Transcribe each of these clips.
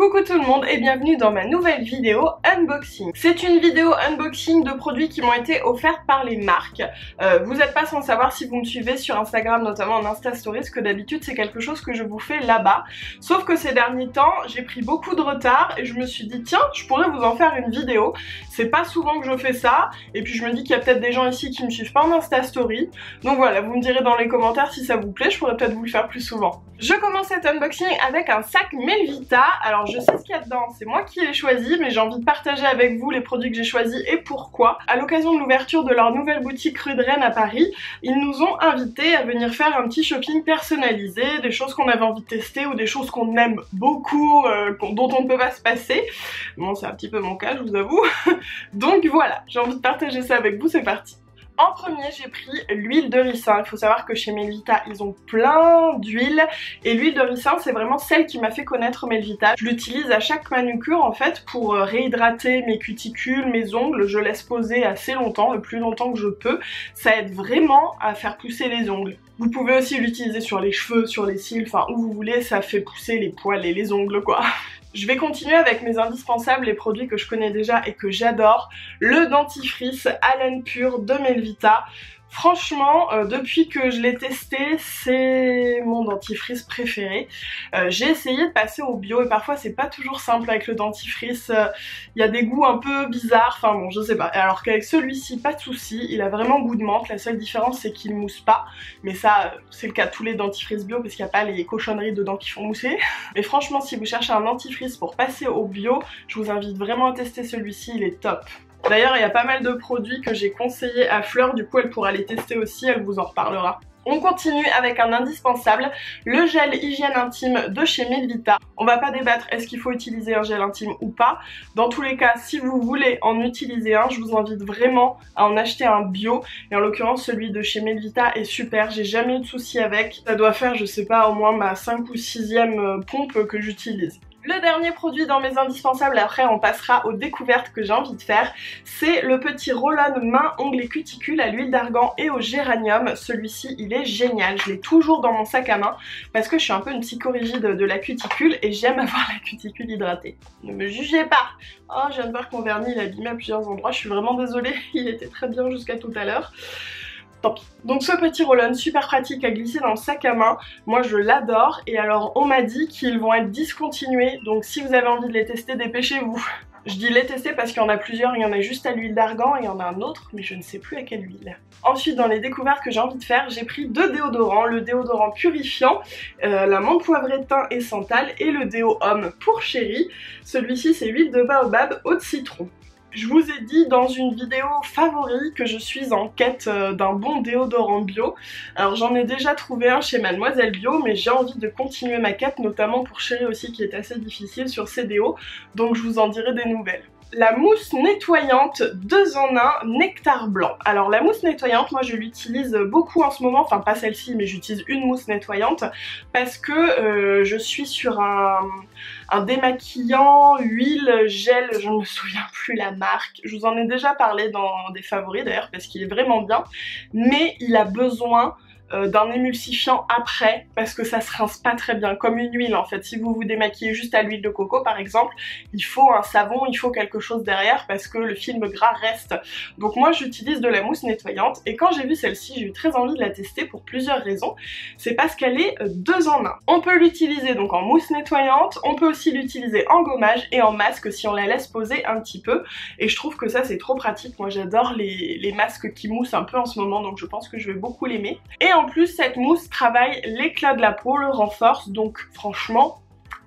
Coucou tout le monde et bienvenue dans ma nouvelle vidéo unboxing. C'est une vidéo unboxing de produits qui m'ont été offerts par les marques. Vous n'êtes pas sans savoir si vous me suivez sur Instagram, notamment en Insta Stories, que d'habitude c'est quelque chose que je vous fais là-bas. Sauf que ces derniers temps, j'ai pris beaucoup de retard et je me suis dit tiens, je pourrais vous en faire une vidéo. C'est pas souvent que je fais ça et puis je me dis qu'il y a peut-être des gens ici qui me suivent pas en Insta Story. Donc voilà, vous me direz dans les commentaires si ça vous plaît, je pourrais peut-être vous le faire plus souvent. Je commence cet unboxing avec un sac Melvita. Alors je sais ce qu'il y a dedans, c'est moi qui l'ai choisi, mais j'ai envie de partager avec vous les produits que j'ai choisis et pourquoi. À l'occasion de l'ouverture de leur nouvelle boutique rue de Rennes à Paris, ils nous ont invités à venir faire un petit shopping personnalisé, des choses qu'on avait envie de tester ou des choses qu'on aime beaucoup, dont on ne peut pas se passer. Bon, c'est un petit peu mon cas, je vous avoue. Donc voilà, j'ai envie de partager ça avec vous, c'est parti. En premier, j'ai pris l'huile de ricin. Il faut savoir que chez Melvita, ils ont plein d'huiles. Et l'huile de ricin, c'est vraiment celle qui m'a fait connaître Melvita. Je l'utilise à chaque manucure en fait pour réhydrater mes cuticules, mes ongles. Je laisse poser assez longtemps, le plus longtemps que je peux. Ça aide vraiment à faire pousser les ongles. Vous pouvez aussi l'utiliser sur les cheveux, sur les cils, enfin où vous voulez, ça fait pousser les poils et les ongles quoi. Je vais continuer avec mes indispensables, les produits que je connais déjà et que j'adore. Le dentifrice Haleine Pure de Melvita. Franchement, depuis que je l'ai testé, c'est mon dentifrice préféré. J'ai essayé de passer au bio et parfois c'est pas toujours simple avec le dentifrice. Il y a des goûts un peu bizarres, enfin bon, je sais pas. Alors qu'avec celui-ci, pas de souci, il a vraiment goût de menthe. La seule différence c'est qu'il mousse pas. Mais ça, c'est le cas de tous les dentifrices bio parce qu'il n'y a pas les cochonneries dedans qui font mousser. Mais franchement, si vous cherchez un dentifrice pour passer au bio, je vous invite vraiment à tester celui-ci, il est top. D'ailleurs, il y a pas mal de produits que j'ai conseillés à Fleur, du coup elle pourra les tester aussi, elle vous en reparlera. On continue avec un indispensable, le gel hygiène intime de chez Melvita. On va pas débattre est-ce qu'il faut utiliser un gel intime ou pas. Dans tous les cas, si vous voulez en utiliser un, je vous invite vraiment à en acheter un bio. Et en l'occurrence, celui de chez Melvita est super, j'ai jamais eu de soucis avec. Ça doit faire, je sais pas, au moins ma 5 ou 6e pompe que j'utilise. Le dernier produit dans mes indispensables, après on passera aux découvertes que j'ai envie de faire, c'est le petit roll-on main, ongles et cuticules à l'huile d'argan et au géranium. Celui-ci il est génial, je l'ai toujours dans mon sac à main parce que je suis un peu une psychorigide de la cuticule et j'aime avoir la cuticule hydratée. Ne me jugez pas. Oh, je viens de voir que mon vernis il est abîmé à plusieurs endroits, je suis vraiment désolée, il était très bien jusqu'à tout à l'heure. Tant pis. Donc ce petit roll-on super pratique à glisser dans le sac à main, moi je l'adore et alors on m'a dit qu'ils vont être discontinués, donc si vous avez envie de les tester, dépêchez-vous. Je dis les tester parce qu'il y en a plusieurs, il y en a juste à l'huile d'argan et il y en a un autre mais je ne sais plus à quelle huile. Ensuite dans les découvertes que j'ai envie de faire, j'ai pris deux déodorants, le déodorant purifiant, la menthe poivrée thym et santal et le déo homme pour chéri. Celui-ci c'est huile de baobab, eau de citron. Je vous ai dit dans une vidéo favori que je suis en quête d'un bon déodorant bio. Alors j'en ai déjà trouvé un chez Mademoiselle Bio, mais j'ai envie de continuer ma quête, notamment pour Chéri aussi qui est assez difficile sur ces déos, donc je vous en dirai des nouvelles. La mousse nettoyante 2 en 1 nectar blanc. Alors la mousse nettoyante, moi je l'utilise beaucoup en ce moment, enfin pas celle-ci mais j'utilise une mousse nettoyante parce que je suis sur un démaquillant, huile, gel, je ne me souviens plus la marque. Je vous en ai déjà parlé dans des favoris d'ailleurs parce qu'il est vraiment bien, mais il a besoin d'un émulsifiant après parce que ça se rince pas très bien comme une huile en fait. Si vous vous démaquillez juste à l'huile de coco par exemple, il faut un savon, il faut quelque chose derrière parce que le film gras reste. Donc moi j'utilise de la mousse nettoyante et quand j'ai vu celle-ci j'ai eu très envie de la tester pour plusieurs raisons. C'est parce qu'elle est 2 en 1. On peut l'utiliser donc en mousse nettoyante, on peut aussi l'utiliser en gommage et en masque si on la laisse poser un petit peu et je trouve que ça c'est trop pratique. Moi j'adore les masques qui moussent un peu en ce moment donc je pense que je vais beaucoup l'aimer. Et en plus cette mousse travaille l'éclat de la peau, le renforce, donc franchement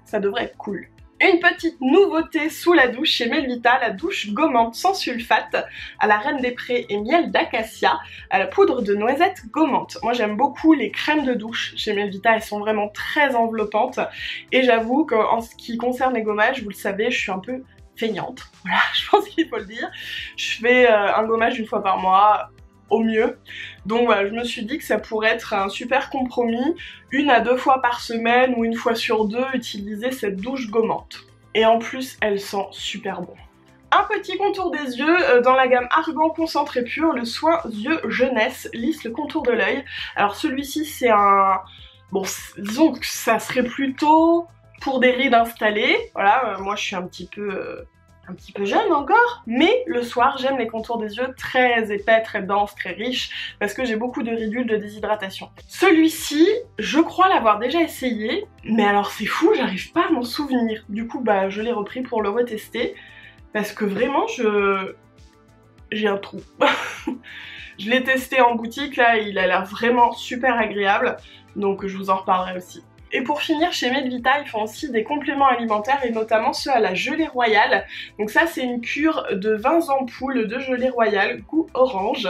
ça devrait être cool. Une petite nouveauté sous la douche chez Melvita, la douche gommante sans sulfate à la reine des prés et miel d'acacia à la poudre de noisette gommante. Moi j'aime beaucoup les crèmes de douche chez Melvita, elles sont vraiment très enveloppantes et j'avoue qu'en ce qui concerne les gommages, vous le savez, je suis un peu feignante, voilà, je pense qu'il faut le dire. Je fais un gommage une fois par mois au mieux. Donc voilà, je me suis dit que ça pourrait être un super compromis, 1 à 2 fois par semaine ou 1 fois sur 2, utiliser cette douche gommante. Et en plus, elle sent super bon. Un petit contour des yeux dans la gamme Argan Concentré Pur, le soin yeux jeunesse, lisse le contour de l'œil. Alors celui-ci c'est un... Bon, disons que ça serait plutôt pour des rides installées. Voilà, moi je suis un petit peu jeune encore, mais le soir j'aime les contours des yeux très épais, très denses, très riches, parce que j'ai beaucoup de ridules de déshydratation. Celui-ci, je crois l'avoir déjà essayé, mais alors c'est fou, j'arrive pas à m'en souvenir. Du coup bah je l'ai repris pour le retester, parce que vraiment j'ai un trou. Je l'ai testé en boutique, là il a l'air vraiment super agréable, donc je vous en reparlerai aussi. Et pour finir, chez Medvita, ils font aussi des compléments alimentaires et notamment ceux à la gelée royale. Donc ça, c'est une cure de 20 ampoules de gelée royale, goût orange.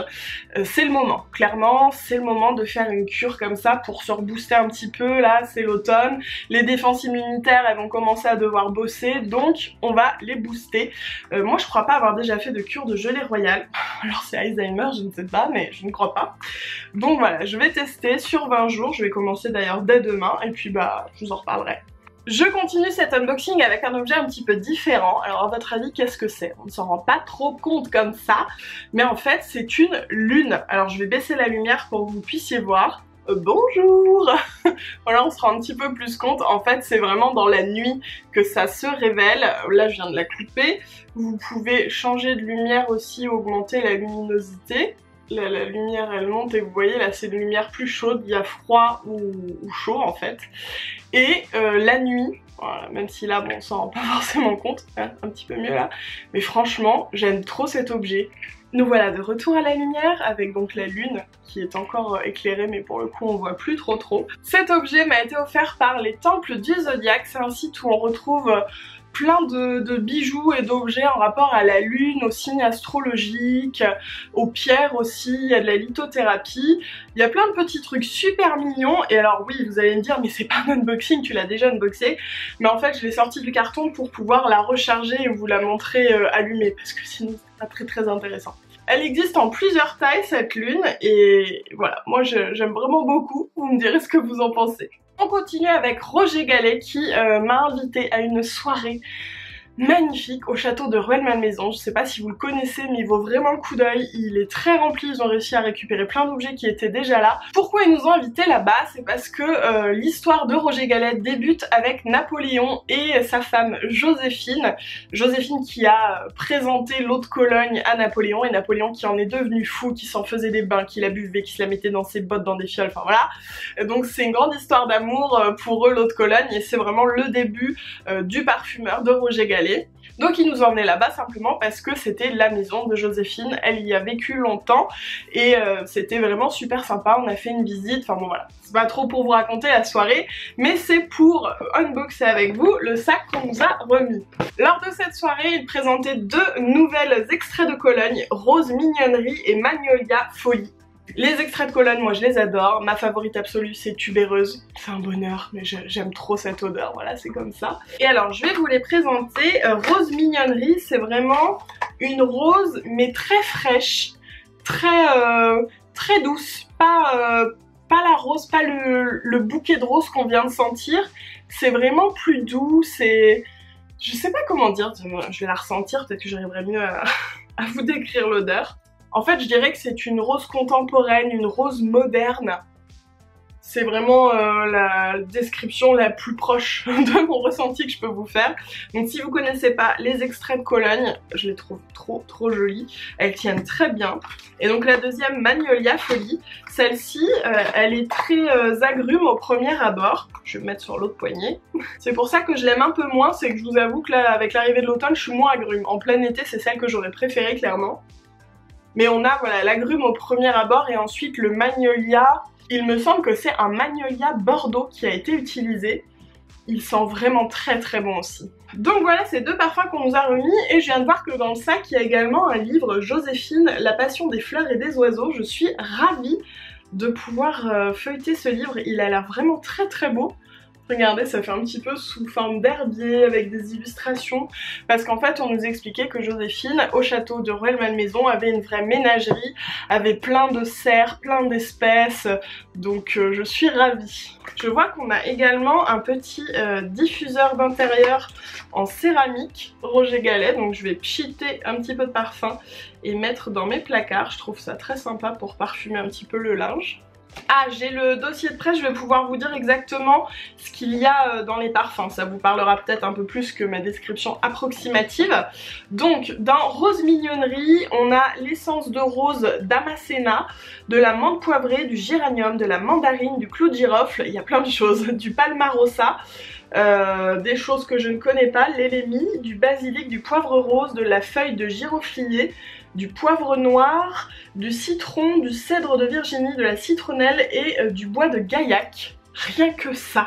C'est le moment, clairement, c'est le moment de faire une cure comme ça pour se rebooster un petit peu. Là, c'est l'automne, les défenses immunitaires, elles vont commencer à devoir bosser, donc on va les booster. Moi, je crois pas avoir déjà fait de cure de gelée royale. Alors c'est Alzheimer, je ne sais pas, mais je ne crois pas. Donc voilà, je vais tester sur 20 jours, je vais commencer d'ailleurs dès demain, et puis bah je vous en reparlerai. Je continue cet unboxing avec un objet un petit peu différent. Alors à votre avis, qu'est-ce que c'est? On ne s'en rend pas trop compte comme ça, mais en fait c'est une lune. Alors je vais baisser la lumière pour que vous puissiez voir. Bonjour. Voilà, on se rend un petit peu plus compte. En fait, c'est vraiment dans la nuit que ça se révèle. Là, je viens de la couper. Vous pouvez changer de lumière aussi, augmenter la luminosité. Là, la lumière elle monte et vous voyez là c'est une lumière plus chaude, il y a froid ou chaud en fait. Et la nuit, voilà, même si là bon on s'en rend pas forcément compte, hein, un petit peu mieux là, mais franchement j'aime trop cet objet. Nous voilà de retour à la lumière avec donc la lune qui est encore éclairée mais pour le coup on voit plus trop. Cet objet m'a été offert par les Temples du Zodiaque, c'est un site où on retrouve plein de bijoux et d'objets en rapport à la lune, aux signes astrologiques, aux pierres aussi, il y a de la lithothérapie, il y a plein de petits trucs super mignons. Et alors oui, vous allez me dire mais c'est pas un unboxing, tu l'as déjà unboxé, mais en fait je l'ai sorti du carton pour pouvoir la recharger et vous la montrer allumée, parce que sinon c'est pas très intéressant. Elle existe en plusieurs tailles cette lune et voilà, moi j'aime vraiment beaucoup, vous me direz ce que vous en pensez. On continue avec Roger Gallet qui m'a invité à une soirée magnifique au château de Rueil-Malmaison. Je sais pas si vous le connaissez mais il vaut vraiment le coup d'œil, il est très rempli, ils ont réussi à récupérer plein d'objets qui étaient déjà là. Pourquoi ils nous ont invités là-bas? C'est parce que l'histoire de Roger Gallet débute avec Napoléon et sa femme Joséphine. Joséphine qui a présenté l'eau de Cologne à Napoléon et Napoléon qui en est devenu fou, qui s'en faisait des bains, qui la buvait, qui se la mettait dans ses bottes, dans des fioles, enfin voilà. Donc c'est une grande histoire d'amour pour eux l'eau de Cologne et c'est vraiment le début du parfumeur de Roger Gallet. Donc ils nous ont emmenés là-bas simplement parce que c'était la maison de Joséphine, elle y a vécu longtemps et c'était vraiment super sympa, on a fait une visite, enfin bon voilà, c'est pas trop pour vous raconter la soirée, mais c'est pour unboxer avec vous le sac qu'on nous a remis. Lors de cette soirée, ils présentaient deux nouvelles extraits de Cologne, Rose Mignonnerie et Magnolia Folie. Les extraits de Cologne, moi je les adore, ma favorite absolue c'est Tubéreuse, c'est un bonheur, mais j'aime trop cette odeur, voilà c'est comme ça. Et alors je vais vous les présenter. Rose Mignonnerie, c'est vraiment une rose mais très fraîche, très douce, pas la rose, pas le bouquet de rose qu'on vient de sentir, c'est vraiment plus doux, c'est... Je sais pas comment dire, je vais la ressentir, peut-être que j'arriverai mieux à vous décrire l'odeur. En fait, je dirais que c'est une rose contemporaine, une rose moderne. C'est vraiment la description la plus proche de mon ressenti que je peux vous faire. Donc si vous connaissez pas les extraits de Cologne, je les trouve trop jolis. Elles tiennent très bien. Et donc la deuxième, Magnolia Folie. Celle-ci, elle est très agrume au premier abord. Je vais me mettre sur l'autre poignet. C'est pour ça que je l'aime un peu moins, c'est que je vous avoue que là, avec l'arrivée de l'automne, je suis moins agrume. En plein été, c'est celle que j'aurais préférée clairement. Mais on a voilà l'agrume au premier abord et ensuite le magnolia. Il me semble que c'est un magnolia Bordeaux qui a été utilisé. Il sent vraiment très bon aussi. Donc voilà ces deux parfums qu'on nous a remis et je viens de voir que dans le sac il y a également un livre Joséphine, la passion des fleurs et des oiseaux. Je suis ravie de pouvoir feuilleter ce livre, il a l'air vraiment très beau. Regardez, ça fait un petit peu sous forme d'herbier avec des illustrations parce qu'en fait on nous expliquait que Joséphine au château de Rueil-Malmaison avait une vraie ménagerie, avait plein de cerfs, plein d'espèces, donc je suis ravie. Je vois qu'on a également un petit diffuseur d'intérieur en céramique Roger Gallet, donc je vais pchiter un petit peu de parfum et mettre dans mes placards, je trouve ça très sympa pour parfumer un petit peu le linge. Ah, j'ai le dossier de presse, je vais pouvoir vous dire exactement ce qu'il y a dans les parfums. Ça vous parlera peut-être un peu plus que ma description approximative. Donc, dans Rose Mignonnerie, on a l'essence de rose d'Amasena, de la menthe poivrée, du géranium, de la mandarine, du clou de girofle, il y a plein de choses, du palmarosa, des choses que je ne connais pas, l'élémie, du basilic, du poivre rose, de la feuille de giroflier, du poivre noir, du citron, du cèdre de Virginie, de la citronnelle et du bois de gaillac. Rien que ça.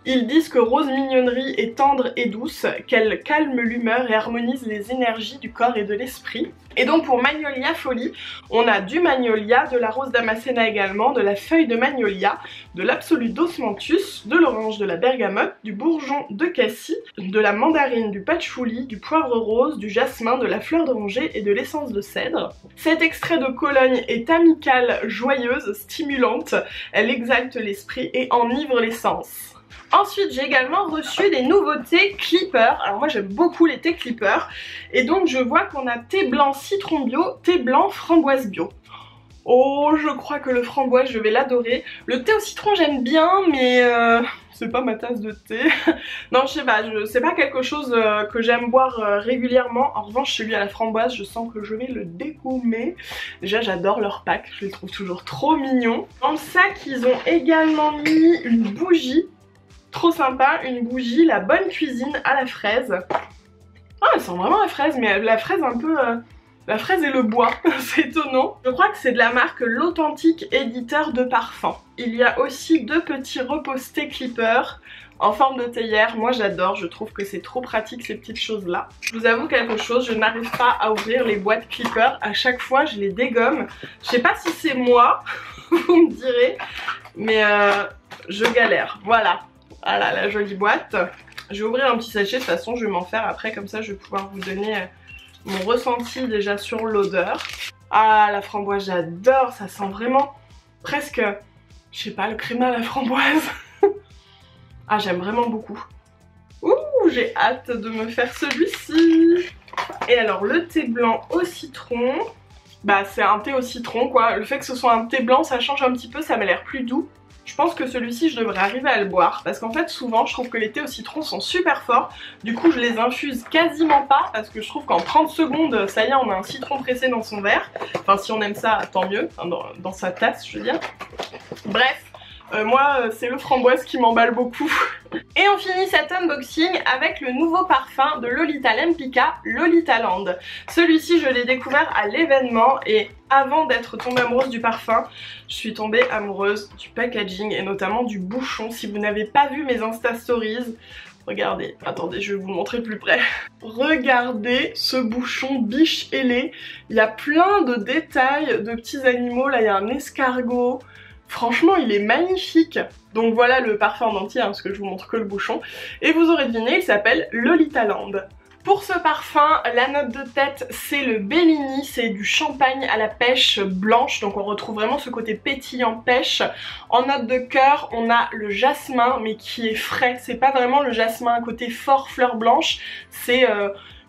Ils disent que Rose Mignonnerie est tendre et douce, qu'elle calme l'humeur et harmonise les énergies du corps et de l'esprit. Et donc pour Magnolia Folie, on a du magnolia, de la rose d'Amasena également, de la feuille de magnolia, de l'absolu d'osmanthus, de l'orange de la bergamote, du bourgeon de cassis, de la mandarine, du patchouli, du poivre rose, du jasmin, de la fleur d'oranger et de l'essence de cèdre. Cet extrait de Cologne est amicale, joyeuse, stimulante, elle exalte l'esprit et enivre les sens. Ensuite, j'ai également reçu des nouveautés Clipper. Alors moi j'aime beaucoup les thés Clipper. Et donc je vois qu'on a thé blanc citron bio, thé blanc framboise bio. Oh, je crois que le framboise, je vais l'adorer. Le thé au citron, j'aime bien, mais c'est pas ma tasse de thé. Non, je sais pas, c'est pas quelque chose que j'aime boire régulièrement. En revanche, celui à la framboise, je sens que je vais le dégommer. Déjà, j'adore leur pack, je les trouve toujours trop mignons. Dans le sac, ils ont également mis une bougie. Trop sympa, une bougie, la bonne cuisine à la fraise. Ah, elle sent vraiment la fraise, mais la fraise un peu... la fraise et le bois, c'est étonnant. Je crois que c'est de la marque L'Authentique Éditeur de Parfums. Il y a aussi deux petits repostés Clipper en forme de théière. Moi j'adore, je trouve que c'est trop pratique ces petites choses là. Je vous avoue quelque chose, je n'arrive pas à ouvrir les boîtes Clipper. À chaque fois je les dégomme. Je sais pas si c'est moi, vous me direz, mais je galère. Voilà. Voilà la jolie boîte. Je vais ouvrir un petit sachet, de toute façon je vais m'en faire après, comme ça je vais pouvoir vous donner mon ressenti déjà sur l'odeur. Ah, la framboise j'adore, ça sent vraiment presque, je sais pas, le créma à la framboise. Ah, j'aime vraiment beaucoup. Ouh, j'ai hâte de me faire celui-ci. Et alors le thé blanc au citron, bah c'est un thé au citron quoi. Le fait que ce soit un thé blanc ça change un petit peu, ça m'a l'air plus doux. Je pense que celui-ci je devrais arriver à le boire parce qu'en fait souvent je trouve que les thés au citron sont super forts. Du coup je les infuse quasiment pas parce que je trouve qu'en 30 secondes ça y est on a un citron pressé dans son verre. Enfin si on aime ça tant mieux, enfin, dans sa tasse je veux dire. Bref. Moi c'est le framboise qui m'emballe beaucoup. Et on finit cet unboxing avec le nouveau parfum de Lolita Lempicka, Lolita Land. Celui-ci je l'ai découvert à l'événement et avant d'être tombée amoureuse du parfum, je suis tombée amoureuse du packaging et notamment du bouchon. Si vous n'avez pas vu mes Insta Stories, regardez, attendez je vais vous montrer de plus près. Regardez ce bouchon biche ailé, il y a plein de détails de petits animaux, là il y a un escargot. Franchement il est magnifique. Donc voilà le parfum en entier hein, parce que je vous montre que le bouchon. Et vous aurez deviné, il s'appelle Lolita Land. Pour ce parfum, la note de tête c'est le Bellini, c'est du champagne à la pêche blanche, donc on retrouve vraiment ce côté pétillant pêche. En note de cœur, on a le jasmin mais qui est frais, c'est pas vraiment le jasmin à côté fort fleur blanche, c'est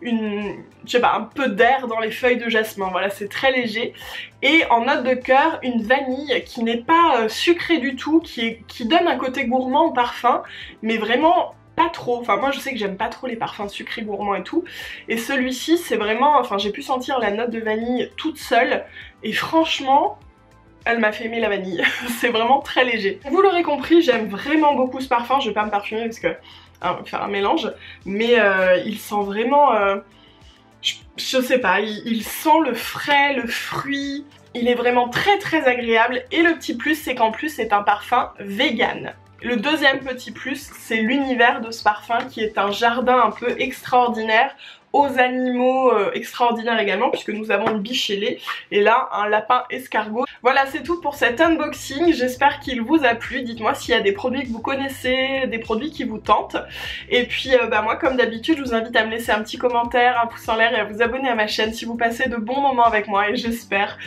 je sais pas, un peu d'air dans les feuilles de jasmin, voilà c'est très léger. Et en note de cœur, une vanille qui n'est pas sucrée du tout, qui donne un côté gourmand au parfum, mais vraiment pas trop. Enfin moi je sais que j'aime pas trop les parfums sucrés gourmands et tout. Et celui-ci c'est vraiment, enfin j'ai pu sentir la note de vanille toute seule et franchement elle m'a fait aimer la vanille. C'est vraiment très léger. Vous l'aurez compris, j'aime vraiment beaucoup ce parfum. Je vais pas me parfumer parce que faire un mélange, mais il sent vraiment je sais pas, il sent le frais, le fruit, il est vraiment très très agréable. Et le petit plus c'est qu'en plus c'est un parfum vegan. Le deuxième petit plus c'est l'univers de ce parfum qui est un jardin un peu extraordinaire aux animaux extraordinaires également puisque nous avons une biche ailée et là un lapin escargot. Voilà c'est tout pour cet unboxing, j'espère qu'il vous a plu. Dites-moi s'il y a des produits que vous connaissez, des produits qui vous tentent. Et puis moi comme d'habitude je vous invite à me laisser un petit commentaire, un pouce en l'air et à vous abonner à ma chaîne si vous passez de bons moments avec moi et j'espère.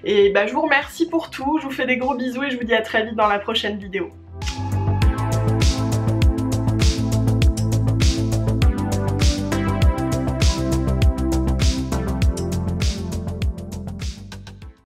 Et je vous remercie pour tout, je vous fais des gros bisous et je vous dis à très vite dans la prochaine vidéo.